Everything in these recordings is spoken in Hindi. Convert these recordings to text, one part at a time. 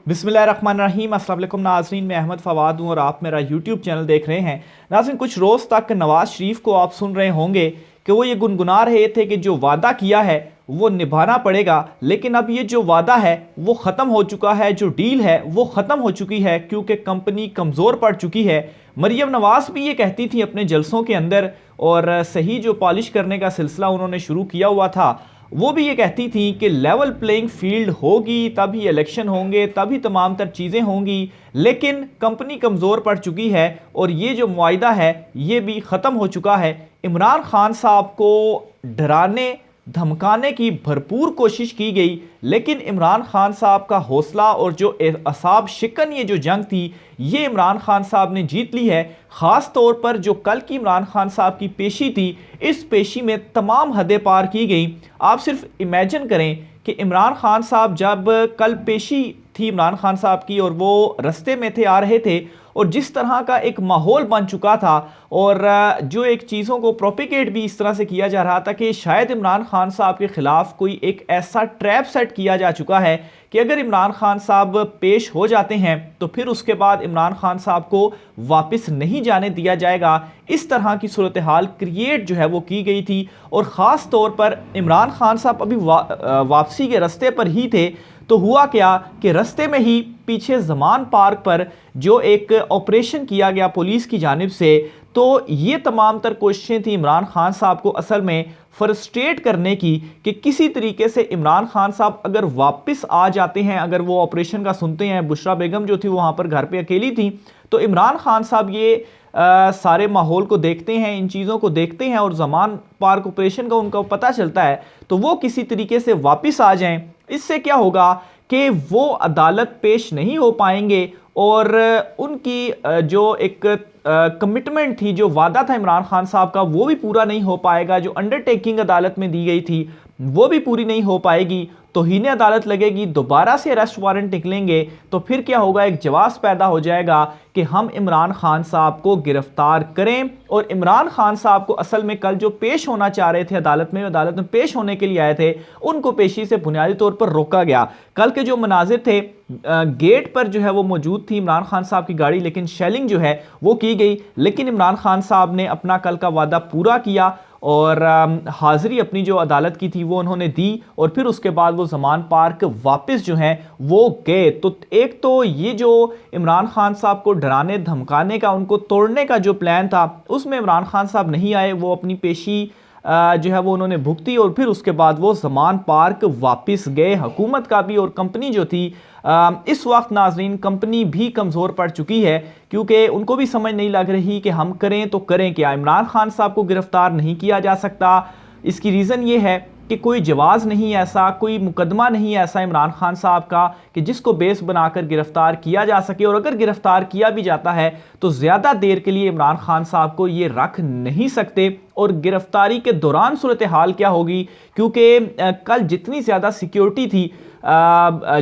बिस्मिल्लाहिर्रहमानिर्रहीम। अस्सलाम वालेकुम नाज़रीन, मैं अहमद फवाद हूँ और आप मेरा यूट्यूब चैनल देख रहे हैं। नाज़रीन, कुछ रोज़ तक नवाज़ शरीफ को आप सुन रहे होंगे कि वो ये गुनगुना रहे थे कि जो वादा किया है वो निभाना पड़ेगा, लेकिन अब ये जो वादा है वो ख़त्म हो चुका है, जो डील है वो ख़त्म हो चुकी है क्योंकि कंपनी कमज़ोर पड़ चुकी है। मरियम नवाज़ भी ये कहती थी अपने जलसों के अंदर, और सही जो पॉलिश करने का सिलसिला उन्होंने शुरू किया हुआ था वो भी ये कहती थी कि लेवल प्लेइंग फील्ड होगी तभी इलेक्शन होंगे, तभी तमाम तर चीज़ें होंगी। लेकिन कंपनी कमज़ोर पड़ चुकी है और ये जो मुआहिदा है ये भी ख़त्म हो चुका है। इमरान खान साहब को डराने धमकाने की भरपूर कोशिश की गई, लेकिन इमरान खान साहब का हौसला और जो असाब शिकन ये जो जंग थी ये इमरान खान साहब ने जीत ली है। ख़ास तौर पर जो कल की इमरान खान साहब की पेशी थी, इस पेशी में तमाम हदें पार की गई। आप सिर्फ इमेजिन करें कि इमरान खान साहब जब कल पेशी थी इमरान खान साहब की और वो रस्ते में थे, आ रहे थे, और जिस तरह का एक माहौल बन चुका था और जो एक चीज़ों को प्रोपिगेट भी इस तरह से किया जा रहा था कि शायद इमरान खान साहब के ख़िलाफ़ कोई एक ऐसा ट्रैप सेट किया जा चुका है कि अगर इमरान खान साहब पेश हो जाते हैं तो फिर उसके बाद इमरान खान साहब को वापस नहीं जाने दिया जाएगा। इस तरह की सूरत हाल क्रिएट जो है वो की गई थी। और ख़ास तौर पर इमरान खान साहब अभी वापसी के रास्ते पर ही थे, तो हुआ क्या कि रास्ते में ही पीछे ज़मान पार्क पर जो एक ऑपरेशन किया गया पुलिस की जानिब से, तो ये तमाम तर कोशिशें थी इमरान खान साहब को असल में फ्रस्ट्रेट करने की कि किसी तरीके से इमरान खान साहब अगर वापस आ जाते हैं, अगर वो ऑपरेशन का सुनते हैं, बुशरा बेगम जो थी वो वहाँ पर घर पे अकेली थी, तो इमरान खान साहब ये सारे माहौल को देखते हैं, इन चीज़ों को देखते हैं और ज़मान पार्क ऑपरेशन का उनका पता चलता है, तो वो किसी तरीके से वापस आ जाएं। इससे क्या होगा कि वो अदालत पेश नहीं हो पाएंगे और उनकी जो एक कमिटमेंट थी, जो वादा था इमरान खान साहब का, वो भी पूरा नहीं हो पाएगा। जो अंडरटेकिंग अदालत में दी गई थी वो भी पूरी नहीं हो पाएगी, तौहीन अदालत लगेगी, दोबारा से अरेस्ट वारंट निकलेंगे, तो फिर क्या होगा, एक जवाब पैदा हो जाएगा कि हम इमरान खान साहब को गिरफ्तार करें। और इमरान खान साहब को असल में कल जो पेश होना चाह रहे थे अदालत में पेश होने के लिए आए थे, उनको पेशी से बुनियादी तौर पर रोका गया। कल के जो मनाजिर थे, गेट पर जो है वो मौजूद थी इमरान खान साहब की गाड़ी, लेकिन शेलिंग जो है वो की गई, लेकिन इमरान खान साहब ने अपना कल का वादा पूरा किया और हाज़िरी अपनी जो अदालत की थी वो उन्होंने दी और फिर उसके बाद वो ज़मान पार्क वापस जो हैं वो गए। तो एक तो ये जो इमरान खान साहब को डराने धमकाने का, उनको तोड़ने का जो प्लान था, उसमें इमरान खान साहब नहीं आए। वो अपनी पेशी जो है वो उन्होंने भुगती और फिर उसके बाद वो ज़मान पार्क वापस गए। हुकूमत का भी और कंपनी जो थी, इस वक्त नाजरीन कंपनी भी कमज़ोर पड़ चुकी है क्योंकि उनको भी समझ नहीं लग रही कि हम करें तो करें क्या। इमरान खान साहब को गिरफ्तार नहीं किया जा सकता, इसकी रीज़न ये है कि कोई जवाज़ नहीं ऐसा, कोई मुकदमा नहीं ऐसा इमरान खान साहब का कि जिसको बेस बनाकर गिरफ्तार किया जा सके। और अगर गिरफ्तार किया भी जाता है तो ज़्यादा देर के लिए इमरान खान साहब को ये रख नहीं सकते। और गिरफ्तारी के दौरान सूरत हाल क्या होगी, क्योंकि कल जितनी ज़्यादा सिक्योरिटी थी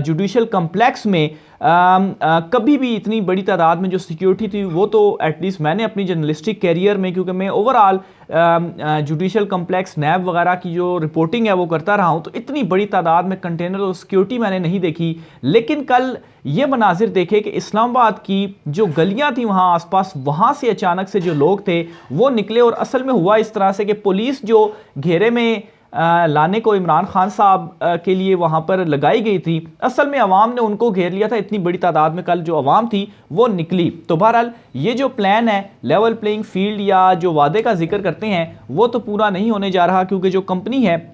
जुडिशल कम्प्लेक्स में, कभी भी इतनी बड़ी तादाद में जो सिक्योरिटी थी वो तो एटलीस्ट मैंने अपनी जर्नलिस्टिक कैरियर में, क्योंकि मैं ओवरऑल जुडिशल कम्प्लेक्स नैब वगैरह की जो रिपोर्टिंग है वो करता रहा हूँ, तो इतनी बड़ी तादाद में कंटेनर और सिक्योरिटी मैंने नहीं देखी। लेकिन कल ये मनाजिर देखे कि इस्लामाबाद की जो गलियाँ थी वहाँ आसपास, वहाँ से अचानक से जो लोग थे वो निकले। और असल में हुआ इस तरह से कि पुलिस जो घेरे में लाने को इमरान खान साहब के लिए वहाँ पर लगाई गई थी, असल में अवाम ने उनको घेर लिया था। इतनी बड़ी तादाद में कल जो अवाम थी वो निकली। तो बहरहाल ये जो प्लान है लेवल प्लेइंग फील्ड या जो वादे का जिक्र करते हैं वो तो पूरा नहीं होने जा रहा, क्योंकि जो कंपनी है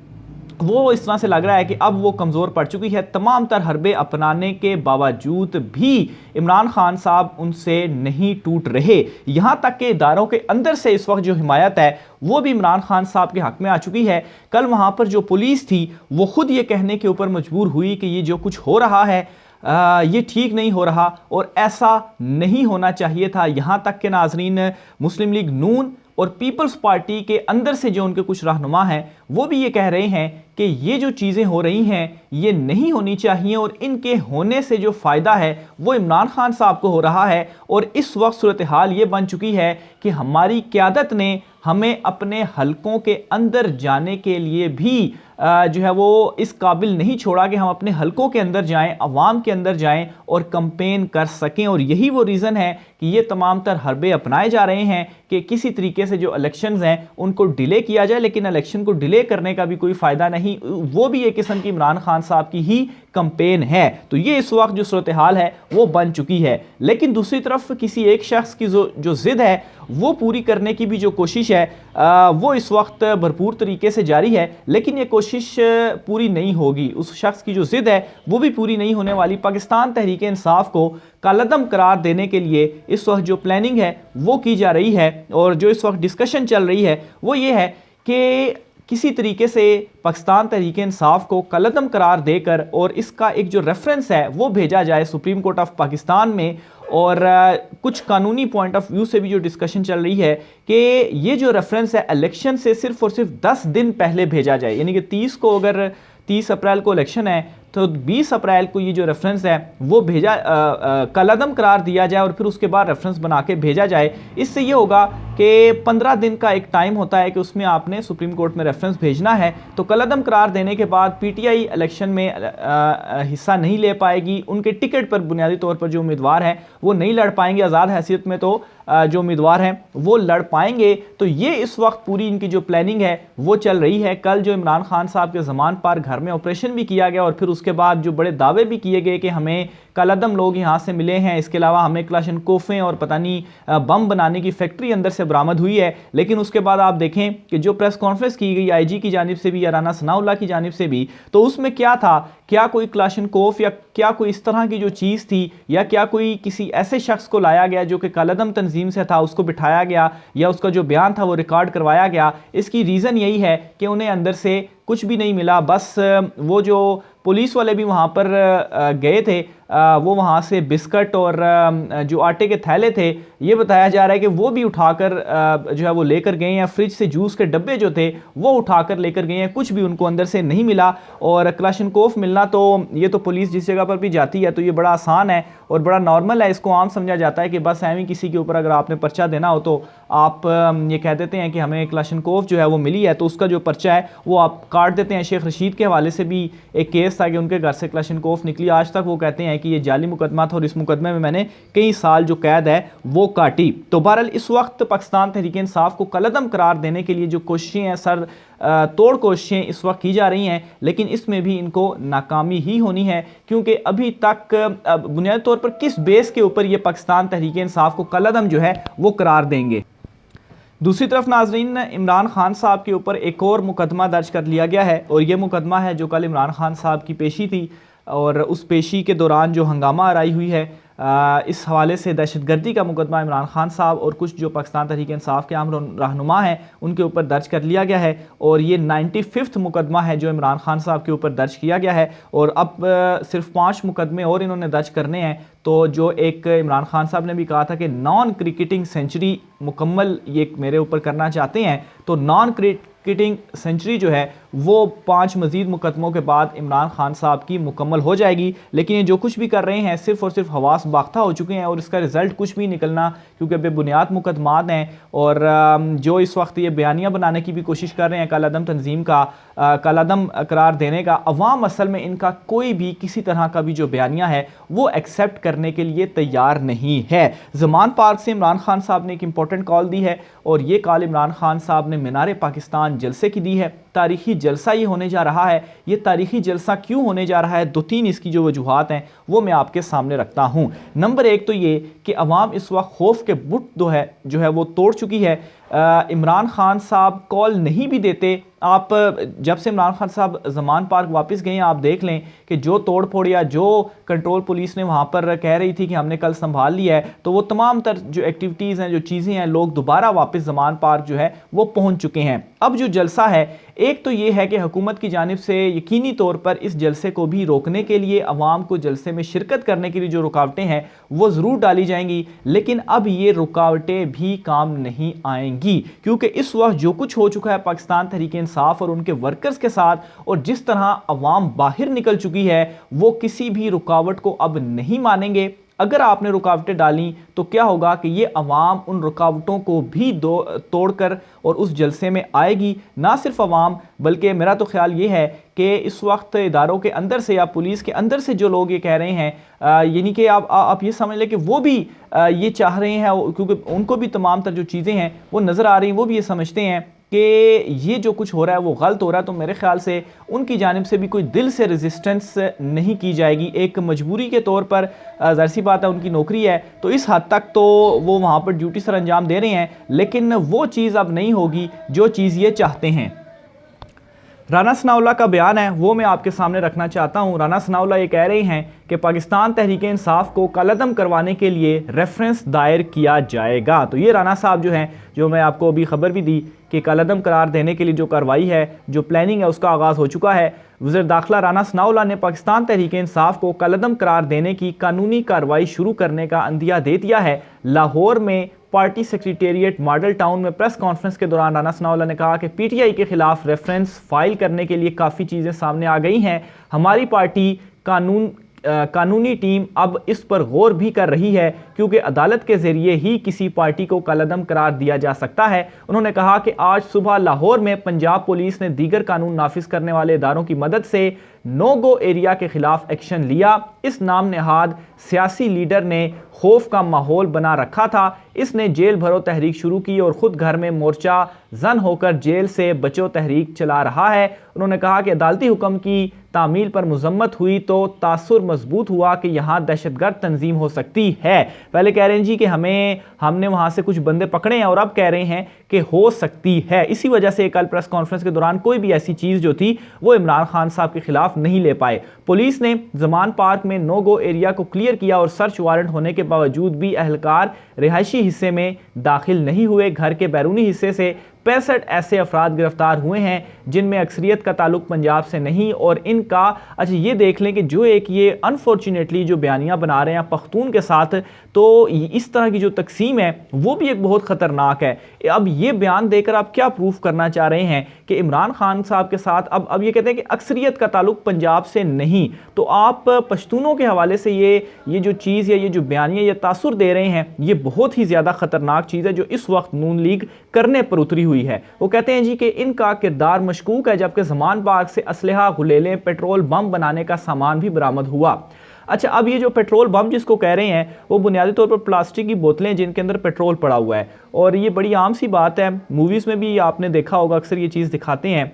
वो इस तरह से लग रहा है कि अब वो कमज़ोर पड़ चुकी है। तमाम तर हरबे अपनाने के बावजूद भी इमरान खान साहब उनसे नहीं टूट रहे। यहाँ तक कि इदारों के अंदर से इस वक्त जो हिमायत है वो भी इमरान खान साहब के हक़ में आ चुकी है। कल वहाँ पर जो पुलिस थी वो ख़ुद ये कहने के ऊपर मजबूर हुई कि ये जो कुछ हो रहा है ये ठीक नहीं हो रहा और ऐसा नहीं होना चाहिए था। यहाँ तक कि नाजरीन मुस्लिम लीग नून और पीपल्स पार्टी के अंदर से जो उनके कुछ रहनुमा हैं वो भी ये कह रहे हैं कि ये जो चीज़ें हो रही हैं ये नहीं होनी चाहिए और इनके होने से जो फ़ायदा है वो इमरान खान साहब को हो रहा है। और इस वक्त सूरत हाल ये बन चुकी है कि हमारी क़यादत ने हमें अपने हलकों के अंदर जाने के लिए भी जो है वो इस काबिल नहीं छोड़ा कि हम अपने हलकों के अंदर जाएं, अवाम के अंदर जाएं और कंपेन कर सकें। और यही वो रीज़न है कि ये तमाम तर हरबे अपनाए जा रहे हैं कि किसी तरीके से जो इलेक्शंस हैं उनको डिले किया जाए, लेकिन इलेक्शन को डिले करने का भी कोई फ़ायदा नहीं, वो भी एक किस्म की इमरान खान साहब की ही कंपेन है। तो ये इस वक्त जो सूरत हाल है वो बन चुकी है। लेकिन दूसरी तरफ किसी एक शख्स की जो ज़िद है वो पूरी करने की भी जो कोशिश है वो इस वक्त भरपूर तरीके से जारी है, लेकिन ये कोशिश पूरी नहीं होगी। उस शख्स की जो ज़िद है वो भी पूरी नहीं होने वाली। पाकिस्तान तहरीक इंसाफ को कालअदम करार देने के लिए इस वक्त जो प्लानिंग है वो की जा रही है और जो इस वक्त डिस्कशन चल रही है वो ये है कि किसी तरीके से पाकिस्तान तहरीक इंसाफ को कालअदम करार देकर और इसका एक जो रेफरेंस है वो भेजा जाए सुप्रीम कोर्ट ऑफ पाकिस्तान में। और कुछ कानूनी पॉइंट ऑफ व्यू से भी जो डिस्कशन चल रही है कि ये जो रेफरेंस है इलेक्शन से सिर्फ और सिर्फ 10 दिन पहले भेजा जाए, यानी कि 30 अप्रैल को इलेक्शन है तो 20 अप्रैल को ये जो रेफरेंस है वो भेजा कालअदम करार दिया जाए और फिर उसके बाद रेफरेंस बना के भेजा जाए। इससे ये होगा कि 15 दिन का एक टाइम होता है कि उसमें आपने सुप्रीम कोर्ट में रेफरेंस भेजना है। तो कालअदम करार देने के बाद पीटीआई इलेक्शन में हिस्सा नहीं ले पाएगी, उनके टिकट पर बुनियादी तौर पर जो उम्मीदवार हैं वो नहीं लड़ पाएंगे, आज़ाद हैसियत में तो जो उम्मीदवार हैं वो लड़ पाएंगे। तो ये इस वक्त पूरी इनकी जो प्लानिंग है वो चल रही है। कल जो इमरान खान साहब के ज़मान पर घर में ऑपरेशन भी किया गया और फिर उसके बाद जो बड़े दावे भी किए गए कि हमें कालअदम लोग यहाँ से मिले हैं, इसके अलावा हमें क्लाशनकोफें और पता नहीं बम बनाने की फैक्ट्री अंदर से बरामद हुई है। लेकिन उसके बाद आप देखें कि जो प्रेस कॉन्फ्रेंस की गई आईजी की जानिब से भी या राना सनाउल्लाह की जानिब से भी, तो उसमें क्या था, क्या कोई क्लाशनकोफ या क्या कोई इस तरह की जो चीज़ थी या क्या कोई किसी ऐसे शख्स को लाया गया जो कि कालअदम तंजीम से था उसको बिठाया गया या उसका जो बयान था वो रिकॉर्ड करवाया गया। इसकी रीज़न यही है कि उन्हें अंदर से कुछ भी नहीं मिला। बस वो जो पुलिस वाले भी वहाँ पर गए थे वो वहाँ से बिस्किट और जो आटे के थैले थे ये बताया जा रहा है कि वो भी उठाकर जो है वो लेकर गए हैं। फ्रिज से जूस के डब्बे जो थे वो उठाकर लेकर गए हैं, कुछ भी उनको अंदर से नहीं मिला। और क्लाशनकोफ मिलना तो ये तो पुलिस जिस जगह पर भी जाती है तो ये बड़ा आसान है और बड़ा नॉर्मल है, इसको आम समझा जाता है कि बस एवं किसी के ऊपर अगर आपने पर्चा देना हो तो आप ये कह देते हैं कि हमें क्लाशनकोफ जो है वो मिली है, तो उसका जो पर्चा है वो आप काट देते हैं। शेख रशीद के हवाले से भी एक केस था कि उनके घर से क्लाशनकोफ निकली, आज तक वो कहते हैं कि ये जाली मुकदमा था और इस मुकदमे में मैंने कई साल जो कैद है वो काटी। तो बहरहाल इस वक्त पाकिस्तान तहरीक इंसाफ को कालअदम करार देने के लिए जो कोशिशें हैं, सर तोड़ कोशिशें इस वक्त की जा रही हैं, लेकिन इसमें भी इनको नाकामी ही होनी है क्योंकि अभी तक बुनियादी तौर पर किस बेस के ऊपर ये पाकिस्तान तहरीक इंसाफ को कालअदम जो है वो करार देंगे। दूसरी तरफ नाजरीन, इमरान खान साहब के ऊपर एक और मुकदमा दर्ज कर लिया गया है और ये मुकदमा है जो कल इमरान खान साहब की पेशी थी और उस पेशी के दौरान जो हंगामा आराई हुई है, इस हवाले से दहशतगर्दी का मुकदमा इमरान खान साहब और कुछ जो पाकिस्तान तहरीक इंसाफ के आम रहनुमा हैं उनके ऊपर दर्ज कर लिया गया है और ये 95वां मुकदमा है जो इमरान खान साहब के ऊपर दर्ज किया गया है। और अब सिर्फ 5 मुकदमे और इन्होंने दर्ज करने हैं। तो जो एक इमरान खान साहब ने भी कहा था कि नॉन क्रिकेटिंग सेंचुरी मुकम्मल ये मेरे ऊपर करना चाहते हैं, तो नॉन क्रिकेटिंग सेंचुरी जो है वो 5 मजीद मुकदमों के बाद इमरान खान साहब की मुकम्मल हो जाएगी। लेकिन ये जो कुछ भी कर रहे हैं सिर्फ और सिर्फ हवास बाख्ता हो चुके हैं और इसका रिजल्ट कुछ भी निकलना, क्योंकि बेबुनियाद मुकदमात हैं और जो इस वक्त ये बयानियाँ बनाने की भी कोशिश कर रहे हैं कालअदम तंजीम का कालअदम करार देने का, अवाम असल में इनका कोई भी किसी तरह का भी जो बयानियाँ है वो एक्सेप्ट करने के लिए तैयार नहीं है। ज़मान पार्क से इमरान खान साहब ने एक इंपॉर्टेंट कॉल दी है और ये कॉल इमरान खान साहब ने मीनार पाकिस्तान जलसे की दी है। तारीखी जलसा ये होने जा रहा है। ये तारीखी जलसा क्यों होने जा रहा है, 2-3 इसकी जो वजूहात हैं वो मैं आपके सामने रखता हूँ। नंबर 1 तो ये कि अवाम इस वक्त खौफ के बुत जो है वो तोड़ चुकी है। इमरान खान साहब कॉल नहीं भी देते, आप जब से इमरान खान साहब ज़मान पार्क वापस गए हैं आप देख लें कि जो तोड़ फोड़ या जो कंट्रोल पुलिस ने वहाँ पर कह रही थी कि हमने कल संभाल लिया है, तो वो तमाम तर जो एक्टिविटीज़ हैं, जो चीज़ें हैं, लोग दोबारा वापस ज़मान पार्क जो है वो पहुँच चुके हैं। अब जो जलसा है, एक तो ये है कि हुकूमत की जानिब से यकीनी तौर पर इस जलसे को भी रोकने के लिए अवाम को जलसे में शिरकत करने के लिए जो रुकावटें हैं वो ज़रूर डाली जाएंगी, लेकिन अब ये रुकावटें भी काम नहीं आएंगी क्योंकि इस वक्त जो कुछ हो चुका है पाकिस्तान तहरीक इंसाफ और उनके वर्कर्स के साथ और जिस तरह अवाम बाहर निकल चुकी है वो किसी भी रुकावट को अब नहीं मानेंगे। अगर आपने रुकावटें डाली तो क्या होगा कि ये अवाम उन रुकावटों को भी तोड़कर और उस जलसे में आएगी। ना सिर्फ अवाम बल्कि मेरा तो ख्याल ये है कि इस वक्त इदारों के अंदर से या पुलिस के अंदर से जो लोग ये कह रहे हैं, यानी कि आप ये समझ लें कि वो भी ये चाह रहे हैं, क्योंकि उनको भी तमाम तर जो चीज़ें हैं वो नज़र आ रही हैं, वो भी ये समझते हैं कि ये जो कुछ हो रहा है वो गलत हो रहा है। तो मेरे ख्याल से उनकी जानिब से भी कोई दिल से रेजिस्टेंस नहीं की जाएगी। एक मजबूरी के तौर पर ज़ाहिर सी बात है उनकी नौकरी है, तो इस हद तक तो वो वहाँ पर ड्यूटी सर अंजाम दे रहे हैं, लेकिन वो चीज़ अब नहीं होगी जो चीज़ ये चाहते हैं। राना सनाउल्लाह का बयान है वो मैं आपके सामने रखना चाहता हूँ। राना सनाउल्लाह ये कह रहे हैं कि पाकिस्तान तहरीक इंसाफ को कलअदम करवाने के लिए रेफरेंस दायर किया जाएगा। तो ये राना साहब जो हैं, जो मैं आपको अभी खबर भी दी कि कलअदम करार देने के लिए जो कार्रवाई है, जो प्लानिंग है, उसका आगाज़ हो चुका है। वज़ीर दाखिला राना सनाउल्लाह ने पाकिस्तान तहरीक इंसाफ को कलअदम करार देने की कानूनी कार्रवाई शुरू करने का अंदिया दे दिया है। लाहौर में पार्टी सेक्रेटेरिएट मॉडल टाउन में प्रेस कॉन्फ्रेंस के दौरान राना सनाउल्लाह ने कहा कि पीटीआई के खिलाफ रेफरेंस फाइल करने के लिए काफ़ी चीज़ें सामने आ गई हैं। हमारी पार्टी कानूनी टीम अब इस पर गौर भी कर रही है, क्योंकि अदालत के ज़रिए ही किसी पार्टी को कलअदम करार दिया जा सकता है। उन्होंने कहा कि आज सुबह लाहौर में पंजाब पुलिस ने दीगर कानून नाफिज करने वाले इदारों की मदद से नो गो एरिया के खिलाफ एक्शन लिया। इस नाम नेहाद सियासी लीडर ने खौफ का माहौल बना रखा था। इसने जेल भरो तहरीक शुरू की और ख़ुद घर में मोर्चा जन होकर जेल से बचो तहरीक चला रहा है। उन्होंने कहा कि अदालती हुक्म की तामील पर मजम्मत हुई तो तासुर मजबूत हुआ कि यहाँ दहशतगर्द तंजीम हो सकती है। पहले कह रहे हैं जी कि हमने वहाँ से कुछ बंदे पकड़े हैं, और अब कह रहे हैं कि हो सकती है। इसी वजह से कल प्रेस कॉन्फ्रेंस के दौरान कोई भी ऐसी चीज़ जो थी वो इमरान खान साहब के खिलाफ नहीं ले पाए। पुलिस ने जमान पार्क में नो गो एरिया को क्लियर किया और सर्च वारंट होने के बावजूद भी अहलकार रिहायशी हिस्से में दाखिल नहीं हुए। घर के बैरूनी हिस्से से 65 ऐसे अफराद गिरफ्तार हुए हैं जिनमें अक्सरियत का ताल्लुक पंजाब से नहीं, और इनका अच्छा ये देख लें कि जो एक ये अनफॉर्चुनेटली जो बयानियाँ बना रहे हैं पख्तून के साथ, तो इस तरह की जो तकसीम है वो भी एक बहुत ख़तरनाक है। अब ये बयान देकर आप क्या प्रूफ करना चाह रहे हैं कि इमरान खान साहब के साथ अब ये कहते हैं कि अक्सरियत का ताल्लुक पंजाब से नहीं, तो आप पश्तूनों के हवाले से ये जो चीज़ या ये जो बयानियाँ या तासुर दे रहे हैं, ये बहुत ही ज़्यादा ख़तरनाक चीज़ है जो इस वक्त नून लीग करने पर उतरी हुई है। वो कहते हैं जी कि इनका किरदार मशकूक है, जबकि जमान पार्क से असलहा, गुलेलें, पेट्रोल बम बनाने का सामान भी बरामद हुआ। अच्छा, अब ये जो पेट्रोल बम जिसको कह रहे हैं वो बुनियादी तौर पर प्लास्टिक की बोतलें जिनके अंदर पेट्रोल पड़ा हुआ है, और ये बड़ी आम सी बात है, मूवीज़ में भी आपने देखा होगा, अक्सर ये चीज़ दिखाते हैं।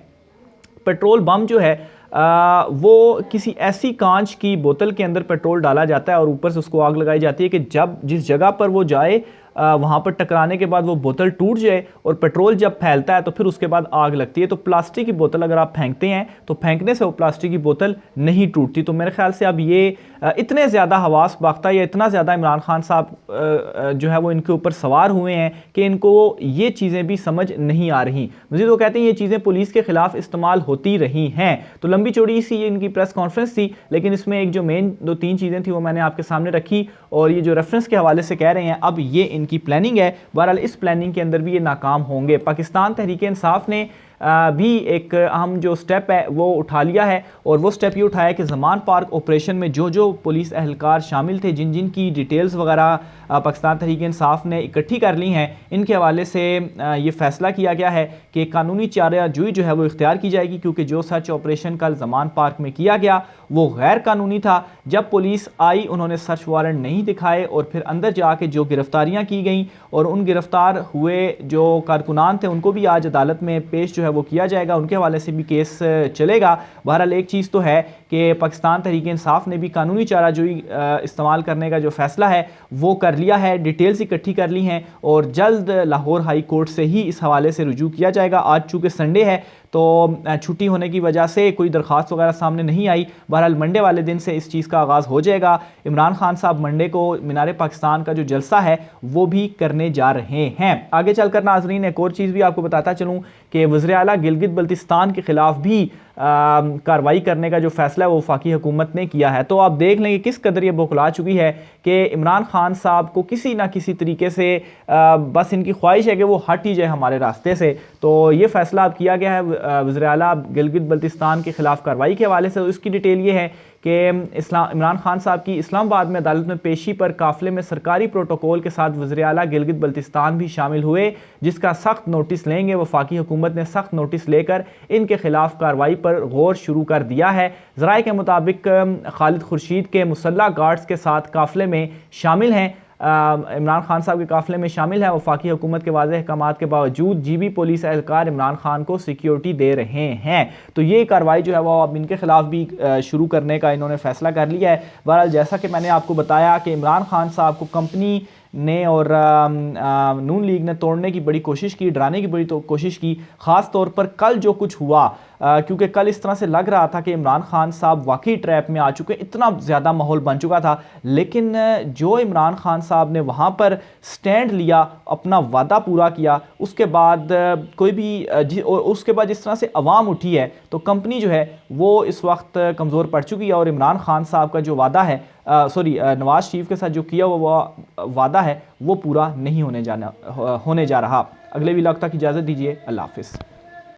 पेट्रोल बम जो है वो किसी ऐसी कांच की बोतल के अंदर पेट्रोल डाला जाता है और ऊपर से उसको आग लगाई जाती है कि जब जिस जगह पर वो जाए वहाँ पर टकराने के बाद वो बोतल टूट जाए, और पेट्रोल जब फैलता है तो फिर उसके बाद आग लगती है। तो प्लास्टिक की बोतल अगर आप फेंकते हैं तो फेंकने से वो प्लास्टिक की बोतल नहीं टूटती। तो मेरे ख्याल से अब ये इतने ज़्यादा हवास बाख्ता या इतना ज़्यादा इमरान खान साहब जो है वो इनके ऊपर सवार हुए हैं कि इनको ये चीज़ें भी समझ नहीं आ रही। मज़ीद वो कहते हैं ये चीज़ें पुलिस के खिलाफ इस्तेमाल होती रही हैं। तो लंबी चौड़ी सी इनकी प्रेस कॉन्फ्रेंस थी, लेकिन इसमें एक जो मेन 2-3 चीज़ें थी वो मैंने आपके सामने रखी, और ये जो रेफरेंस के हवाले से कह रहे हैं अब ये की प्लानिंग है। बहरहाल इस प्लानिंग के अंदर भी ये नाकाम होंगे। पाकिस्तान तहरीक इंसाफ ने भी एक अहम जो स्टेप है वो उठा लिया है, और वो स्टेप ये उठाया कि जमान पार्क ऑपरेशन में जो जो पुलिस अहलकार शामिल थे, जिन जिन की डिटेल्स वगैरह पाकिस्तान तहरीक इंसाफ ने इकट्ठी कर ली हैं, इनके हवाले से ये फैसला किया गया है कि कानूनी चाराजोई जो है वो इख्तियार की जाएगी, क्योंकि जो सर्च ऑपरेशन कल जमान पार्क में किया गया वो गैर कानूनी था। जब पुलिस आई उन्होंने सर्च वारंट नहीं दिखाए, और फिर अंदर जाके जो गिरफ्तारियाँ की गई और उन गिरफ्तार हुए जो कारकुनान थे उनको भी आज अदालत में पेश जो है वो किया जाएगा, उनके हवाले से भी केस चलेगा। बहरहाल एक चीज़ तो है कि पाकिस्तान तहरीक इंसाफ ने भी कानूनी चाराजोई इस्तेमाल करने का जो फैसला है वो कर लिया है, डिटेल्स इकट्ठी कर ली हैं, और जल्द लाहौर हाई कोर्ट से ही इस हवाले से रुजू किया जाएगा। आज चूँकि संडे है तो छुट्टी होने की वजह से कोई दरख्वास्त वगैरह सामने नहीं आई। बहरहाल मंडे वाले दिन से इस चीज़ का आगाज़ हो जाएगा। इमरान खान साहब मंडे को मीनार पाकिस्तान का जो जलसा है वो भी करने जा रहे हैं। आगे चलकर नाजरीन एक और चीज़ भी आपको बताता चलूँ कि वज़ीर आला गिलगित बल्तिस्तान के ख़िलाफ़ भी कार्रवाई करने का जो फैसला है वो वफाकी हुकूमत ने किया है। तो आप देख लें कि किस कदर ये बौखला चुकी है कि इमरान खान साहब को किसी ना किसी तरीके से बस इनकी ख्वाहिश है कि वो हट ही जाए हमारे रास्ते से। तो ये फैसला अब किया गया है वज़ीर आला गिलगित बल्तिस्तान के ख़िलाफ़ कार्रवाई के हवाले से। इसकी डिटेल ये है कि इमरान खान साहब की इस्लामाबाद में अदालत में पेशी पर काफिले में सरकारी प्रोटोकॉल के साथ वज़ीर आला गिलगित बल्तिस्तान भी शामिल हुए, जिसका सख्त नोटिस लेंगे। वफाकी हुकूमत ने सख्त नोटिस लेकर इनके खिलाफ कार्रवाई पर गौर शुरू कर दिया है। ज़राए के मुताबिक खालिद खुर्शीद के मुसल्ला गार्ड्स के साथ काफिले में शामिल हैं। इमरान खान साहब के काफिले में शामिल है। वफाकी हुकूमत के वाज़ेह अहकामात के बावजूद जीबी पुलिस एहलकार इमरान खान को सिक्योरिटी दे रहे हैं। तो ये कार्रवाई जो है वो अब इनके खिलाफ भी शुरू करने का इन्होंने फैसला कर लिया है। बहरहाल जैसा कि मैंने आपको बताया कि इमरान खान साहब को कंपनी ने और नून लीग ने तोड़ने की बड़ी कोशिश की, डराने की बड़ी कोशिश की। ख़ास तौर पर कल जो कुछ हुआ, क्योंकि कल इस तरह से लग रहा था कि इमरान खान साहब वाकई ट्रैप में आ चुके, इतना ज़्यादा माहौल बन चुका था। लेकिन जो इमरान खान साहब ने वहाँ पर स्टैंड लिया, अपना वादा पूरा किया, उसके बाद उसके बाद जिस तरह से अवाम उठी है, तो कंपनी जो है वो इस वक्त कमज़ोर पड़ चुकी है। और इमरान खान साहब का जो वादा है, नवाज शरीफ के साथ जो किया हुआ वादा है वो पूरा नहीं होने जा रहा। अगले व्लॉग तक इजाज़त दीजिए। अल्लाह हाफ़िज़।